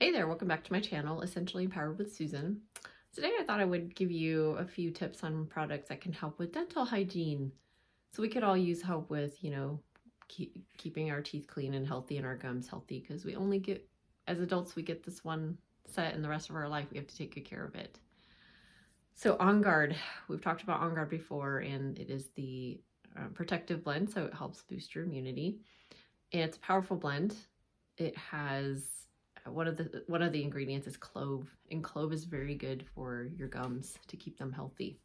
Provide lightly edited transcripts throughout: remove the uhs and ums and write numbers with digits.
Hey there, welcome back to my channel, Essentially Empowered with Susan. Today I thought I would give you a few tips on products that can help with dental hygiene. So we could all use help with, keeping our teeth clean and healthy and our gums healthy, because we only get, as adults, we get this one set and the rest of our life we have to take good care of it. So On Guard, we've talked about On Guard before, and it is the protective blend, so it helps boost your immunity. And it's a powerful blend. It has one of the ingredients is clove, and clove is very good for your gums to keep them healthy.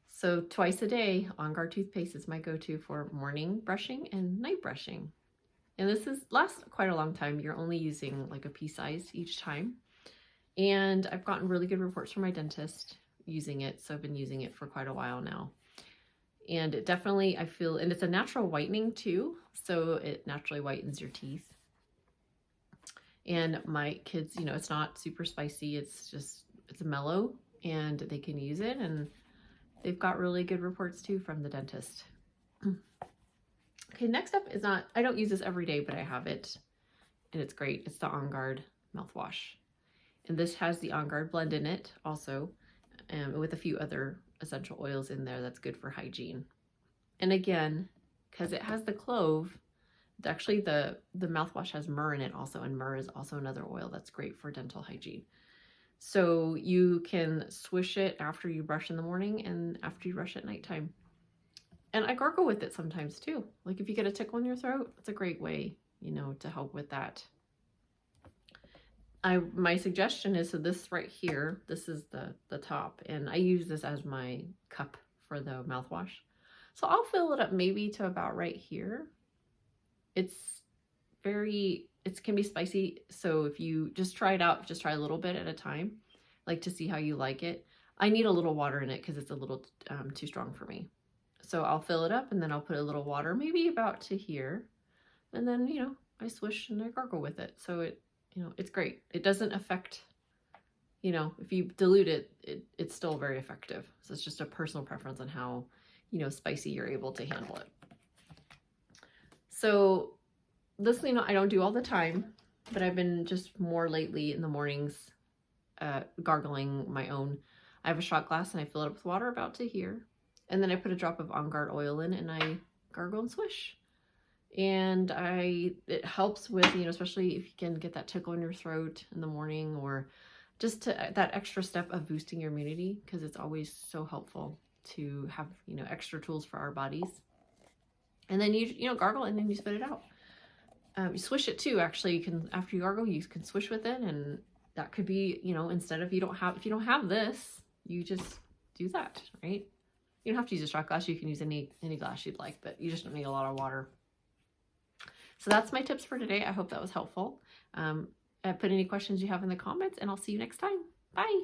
So twice a day, On Guard toothpaste is my go-to for morning brushing and night brushing. And this lasts quite a long time. You're only using like a pea size each time. And I've gotten really good reports from my dentist using it, so I've been using it for quite a while now. And it definitely, I feel, and it's a natural whitening too, so it naturally whitens your teeth. And my kids, it's not super spicy, it's mellow, and they can use it, and they've got really good reports too from the dentist. Okay, next up is I don't use this every day, but I have it, and it's great. It's the On Guard mouthwash. And this has the On Guard blend in it also, with a few other essential oils in there that's good for hygiene. And again, because it has the clove, actually the mouthwash has myrrh in it also, and myrrh is also another oil that's great for dental hygiene. So you can swish it after you brush in the morning and after you brush at nighttime. And I gargle with it sometimes too. Like if you get a tickle in your throat, it's a great way, to help with that. My suggestion is, so this right here, this is the top, and I use this as my cup for the mouthwash. So I'll fill it up maybe to about right here. It can be spicy, so if you just try it out, just try a little bit at a time, like to see how you like it. I need a little water in it because it's a little too strong for me. So I'll fill it up, and then I'll put a little water, maybe about to here, and then, I swish and I gargle with it. So it's great. It doesn't affect, if you dilute it, it's still very effective. So it's just a personal preference on how, spicy you're able to handle it. So this, I don't do all the time, but I've been just more lately in the mornings, gargling my own. I have a shot glass and I fill it up with water about to here. And then I put a drop of On Guard oil in and I gargle and swish. And it helps with, especially if you can get that tickle in your throat in the morning, or just that extra step of boosting your immunity, because it's always so helpful to have, extra tools for our bodies. And then you gargle and then you spit it out. You swish it too. Actually, you can, after you gargle, you can swish with it, and that could be, instead of, if you don't have this, you just do that, right? You don't have to use a shot glass. You can use any glass you'd like, but you just don't need a lot of water. So that's my tips for today. I hope that was helpful. Put any questions you have in the comments, and I'll see you next time. Bye.